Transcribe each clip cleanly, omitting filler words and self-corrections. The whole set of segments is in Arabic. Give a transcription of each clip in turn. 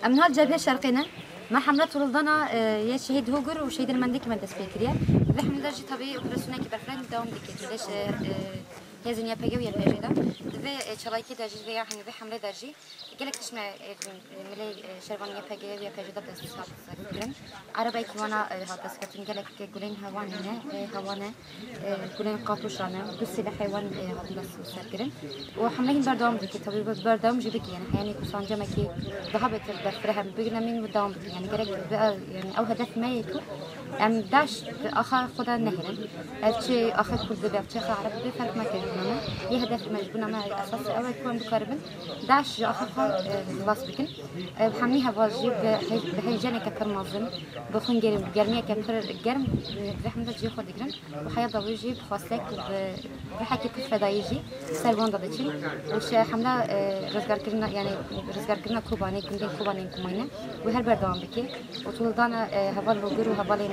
من هالجبهة الشرقية ما حملة ولدنا يا شهيد هوجر وشهيد المندك من دسبيكريا ذحنا درجة طبيعي وبرسونا كبرفران دوام دكتور ليش هي زنيا بيجو يا بيجدا ذا شرايكي درجة ذا يعني ذا حملة درجة قالك تسمع ملي شربانية بيجو يا بيجدا بس سكرن عربي كوانا هذا سكرن قالك قولين هوان هنا هوانا قولين قاطوش رانا بس له حيوان هذا بس سكرن وحملين بردوام دكتور طبيعي بردوام جيبك يعني حياني كوسان جمكي ذهبت البرفرها بيجنا من ودوام يعني قالك بقى يعني أو هدف ما يكون ام داش آخر خدا نهرن هالشي آخر كل ذباب شيخ عرب بفرق ما كنا هي هدف مجبورنا مع الأساس أول يكون بقربن داش آخر خلاص بكن بحميها باجي بهيجانة كفر مازن بخون جرمية كفر جرم بحمد الجي خود جرم وحياة ضويجي بخاصك بحكي كفر دايجي سربان ضدتشين وش حملة رزقار كرنا يعني رزقار كرنا كوباني كندين كوباني كمينة وهالبردوام بكي وطولدانا هبال هوجر وهبالين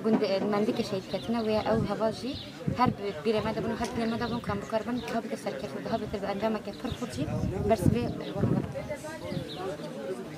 جند المندك شيء كتنا ويا أو هباجي هرب بيرما دبنا هرب بيرما دبنا كم بكربن كهبة السركة وذهبت الأندامة كفر خطي بس بي